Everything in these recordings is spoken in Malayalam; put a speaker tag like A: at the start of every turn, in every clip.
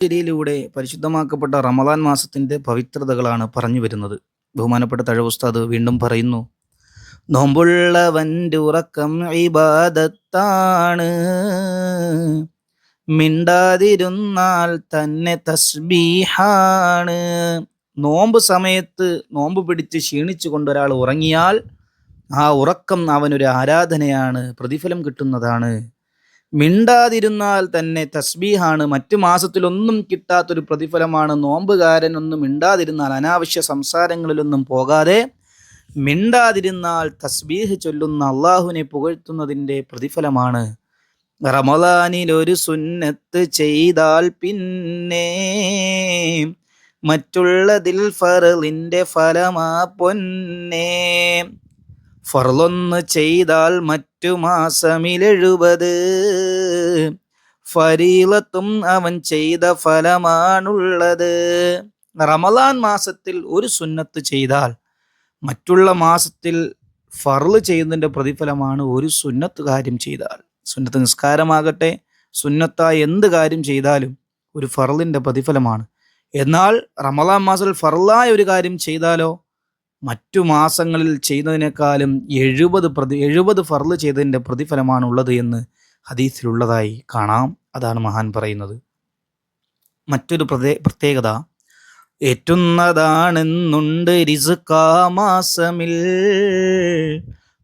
A: ിലൂടെ പരിശുദ്ധമാക്കപ്പെട്ട റമദാൻ മാസത്തിന്റെ പവിത്രതകളാണ് പറഞ്ഞു വരുന്നത്. ബഹുമാനപ്പെട്ട തഴവ് ഉസ്താദ് വീണ്ടും പറയുന്നു, നോമ്പുള്ളവൻ്റെ ഉറക്കം ഇബാദത്താണ്, മിണ്ടാതിരുന്നാൽ തന്നെ തസ്ബീഹാണ്. നോമ്പ് സമയത്ത് നോമ്പ് പിടിച്ച് ക്ഷീണിച്ചു കൊണ്ട് ഒരാൾ ഉറങ്ങിയാൽ ആ ഉറക്കം അവനൊരു ആരാധനയാണ്, പ്രതിഫലം കിട്ടുന്നതാണ്. മിണ്ടാതിരുന്നാൽ തന്നെ തസ്ബീഹാണ്, മറ്റു മാസത്തിലൊന്നും കിട്ടാത്തൊരു പ്രതിഫലമാണ്. നോമ്പുകാരനൊന്നും മിണ്ടാതിരുന്നാൽ, അനാവശ്യ സംസാരങ്ങളിലൊന്നും പോകാതെ മിണ്ടാതിരുന്നാൽ തസ്ബീഹ് ചൊല്ലുന്ന അള്ളാഹുവിനെ പുകഴ്ത്തുന്നതിൻ്റെ പ്രതിഫലമാണ്. റമദാനിൽ ഒരു സുന്നത്ത് ചെയ്താൽ പിന്നെ മറ്റുള്ളതിൽ ഫർളിൻ്റെ ഫലമാ പൊന്നേ. ഫർളൊന്ന് ചെയ്താൽ മറ്റു മാസമിൽ 70, ഫരീളത്തും അവൻ ചെയ്ത ഫലമാണുള്ളത്. റമദാൻ മാസത്തിൽ ഒരു സുന്നത്ത് ചെയ്താൽ മറ്റുള്ള മാസത്തിൽ ഫർള് ചെയ്യുന്നതിൻ്റെ പ്രതിഫലമാണ് ഒരു സുന്നത്ത് കാര്യം ചെയ്താൽ. സുന്നത്ത് നിസ്കാരമാകട്ടെ, സുന്നത്തായ എന്ത് കാര്യം ചെയ്താലും ഒരു ഫർളിൻ്റെ പ്രതിഫലമാണ്. എന്നാൽ റമദാൻ മാസത്തിൽ ഫർളായ ഒരു കാര്യം ചെയ്താലോ മറ്റു മാസങ്ങളിൽ ചെയ്യുന്നതിനേക്കാളും 70 ഫർള് ചെയ്തതിൻ്റെ പ്രതിഫലമാണുള്ളത് എന്ന് ഹദീസിലുള്ളതായി കാണാം. അതാണ് മഹാൻ പറയുന്നത്. മറ്റൊരു പ്രത്യേകത, ഏറ്റുന്നതാണെന്നുണ്ട് റിസ്കാ മാസമിൽ,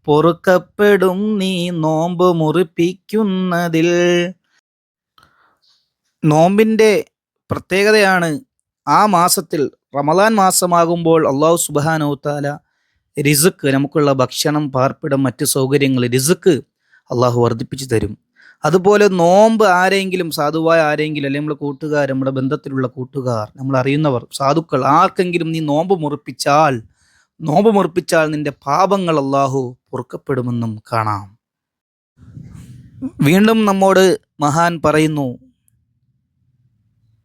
A: പൊറുക്കപ്പെടും നീ നോമ്പ് മുറിപ്പിക്കുന്നതിൽ. നോമ്പിൻ്റെ പ്രത്യേകതയാണ് ആ മാസത്തിൽ, റമദാൻ മാസമാകുമ്പോൾ അള്ളാഹു സുബ്ഹാനഹു തആല റിസ്ക്, നമുക്കുള്ള ഭക്ഷണം, പാർപ്പിടം, മറ്റു സൗകര്യങ്ങൾ, റിസ്ക് അള്ളാഹു വർദ്ധിപ്പിച്ചു തരും. അതുപോലെ നോമ്പ് ആരെങ്കിലും, സാധുവായ ആരെങ്കിലും, അല്ലെങ്കിൽ നമ്മുടെ കൂട്ടുകാർ, നമ്മുടെ ബന്ധത്തിലുള്ള കൂട്ടുകാർ, നമ്മൾ അറിയുന്നവർ, സാധുക്കൾ, ആർക്കെങ്കിലും നീ നോമ്പ് മുറിപ്പിച്ചാൽ നിന്റെ പാപങ്ങൾ അള്ളാഹു പൊറുക്കപ്പെടുമെന്നും കാണാം. വീണ്ടും നമ്മോട് മഹാൻ പറയുന്നു,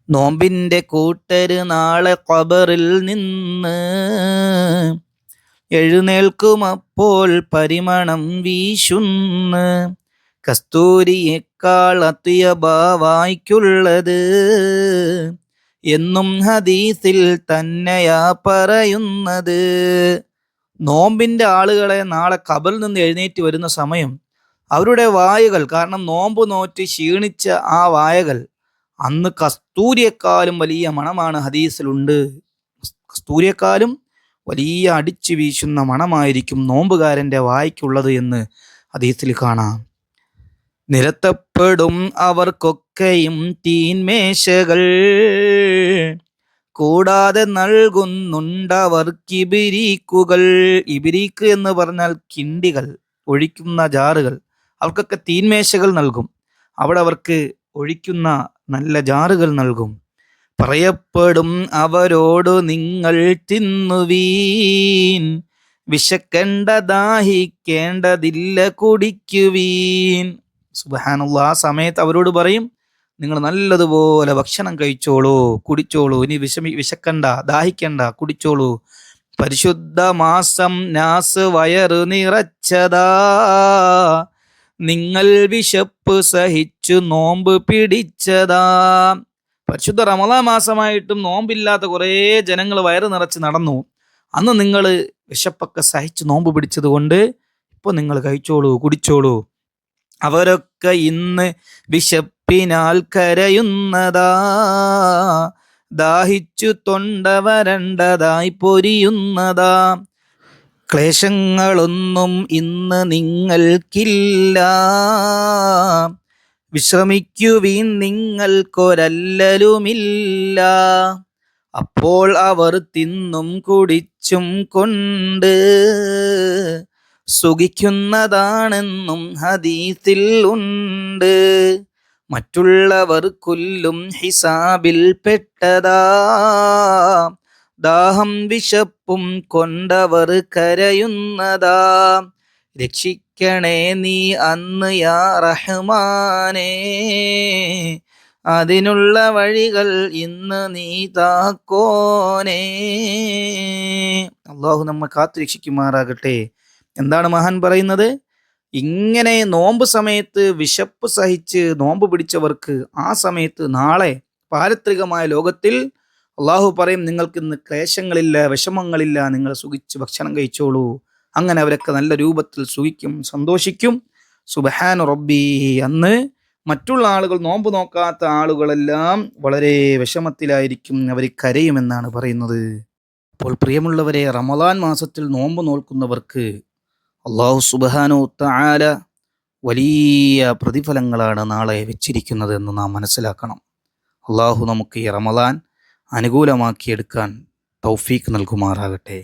A: നോമ്പിൻ്റെ കൂട്ടര് നാളെ ഖബറിൽ നിന്ന് എഴുന്നേൽക്കുമപ്പോൾ പരിമണം വീശുന്ന്, കസ്തൂരിയേക്കാൾ അത്യബാവായ്ക്കുള്ളത് എന്നും ഹദീസിൽ തന്നെയാ പറയുന്നത്. നോമ്പിൻ്റെ ആളുകളെ നാളെ ഖബറിൽ നിന്ന് എഴുന്നേറ്റ് വരുന്ന സമയം അവരുടെ വായകൾ, കാരണം നോമ്പ് നോറ്റ് ക്ഷീണിച്ച ആ വായകൾ അന്ന് കസ്തൂരിയെക്കാളും വലിയ മണമാണ്. ഹദീസിലുണ്ട്, കസ്തൂരിയെക്കാളും വലിയ അടിച്ചു വീശുന്ന മണമായിരിക്കും നോമ്പുകാരൻ്റെ വായ്ക്കുള്ളത് എന്ന് ഹദീസിൽ കാണാം. നിരത്തപ്പെടും അവർക്കൊക്കെയും തീന്മേശകൾ, കൂടാതെ നൽകുന്നുണ്ടവർക്ക് ഇബിരീക്കുകൾ. ഇബിരീക്ക് എന്ന് പറഞ്ഞാൽ കിണ്ടികൾ, ഒഴിക്കുന്ന ജാറുകൾ. അവർക്കൊക്കെ തീന്മേശകൾ നൽകും, അവിടെ അവർക്ക് ഒഴിക്കുന്ന നല്ല ജാറുകൾ നൽകും. പറയപ്പെടും അവരോട്, നിങ്ങൾ തിന്നുവീൻ, വിശക്കേണ്ട ദാഹിക്കേണ്ടതില്ല, കുടിക്കുവീൻ. സുബ്ഹാനല്ലാഹ്. ആ സമയത്ത് അവരോട് പറയും, നിങ്ങൾ നല്ലതുപോലെ ഭക്ഷണം കഴിച്ചോളൂ, കുടിച്ചോളൂ, ഇനി വിശക്കണ്ട, ദാഹിക്കണ്ട, കുടിച്ചോളൂ. പരിശുദ്ധ മാസം നാസ് വയറ് നിറച്ചതാ, നിങ്ങൾ വിശപ്പ് സഹിച്ചു നോമ്പ് പിടിച്ചതാ. പരിശുദ്ധ റമദാൻ മാസമായിട്ടും നോമ്പില്ലാത്ത കുറേ ജനങ്ങൾ വയറ് നിറച്ച് നടന്നു. അന്ന് നിങ്ങൾ വിശപ്പൊക്കെ സഹിച്ച് നോമ്പ് പിടിച്ചത് കൊണ്ട് ഇപ്പോൾ നിങ്ങൾ കഴിച്ചോളൂ, കുടിച്ചോളൂ. അവരൊക്കെ ഇന്ന് വിശപ്പിനാൽ കരയുന്നതാ, ദാഹിച്ചു തൊണ്ട വരണ്ടതായി പൊരിയുന്നതാ. ക്ലേശങ്ങളൊന്നും ഇന്ന് നിങ്ങൾക്കില്ല, വിശ്രമിക്കുവീൻ, നിങ്ങൾക്കൊരല്ലലുമില്ല. അപ്പോൾ അവർ തിന്നും കുടിച്ചും കൊണ്ട് സുഖിക്കുന്നതാണെന്നും ഹദീസിൽ ഉണ്ട്. മറ്റുള്ളവർ കൊല്ലും ഹിസാബിൽ പെട്ടതാ, ദാഹം വിശപ്പും കൊണ്ടവർ കരയുന്നതാ. രക്ഷിക്കണേ നീ അന്ന് യാ റഹ്മാനേ, അതിനുള്ള വഴികൾ ഇന്ന് നീ താക്കോനേ. അള്ളാഹു നമ്മെ കാത്തു രക്ഷിക്കുമാറാകട്ടെ. എന്താണ് മഹാൻ പറയുന്നത്? ഇങ്ങനെ നോമ്പ് സമയത്ത് വിശപ്പ് സഹിച്ച് നോമ്പ് പിടിച്ചവർക്ക് ആ സമയത്ത് നാളെ പാരത്രികമായ ലോകത്തിൽ അള്ളാഹു പറയും, നിങ്ങൾക്ക് ഇന്ന് ക്ലേശങ്ങളില്ല, വിഷമങ്ങളില്ല, നിങ്ങൾ സുഖിച്ച് ഭക്ഷണം കഴിച്ചോളൂ. അങ്ങനെ അവരൊക്കെ നല്ല രൂപത്തിൽ സുഖിക്കും, സന്തോഷിക്കും. സുബ്ഹാന റബ്ബി, അന്ന് മറ്റുള്ള ആളുകൾ, നോമ്പ് നോക്കാത്ത ആളുകളെല്ലാം വളരെ വിഷമത്തിലായിരിക്കും, അവർ കരയുമെന്നാണ് പറയുന്നത്. അപ്പോൾ പ്രിയമുള്ളവരെ, റമദാൻ മാസത്തിൽ നോമ്പ് നോൽക്കുന്നവർക്ക് അള്ളാഹു സുബ്ഹാനഹു തആല വലിയ പ്രതിഫലങ്ങളാണ് നാളെ വെച്ചിരിക്കുന്നത് എന്ന് നാം മനസ്സിലാക്കണം. അള്ളാഹു നമുക്ക് ഈ റമദാൻ അനുകൂലമാക്കിയെടുക്കാൻ തൗഫീക്ക് നൽകുമാറാകട്ടെ.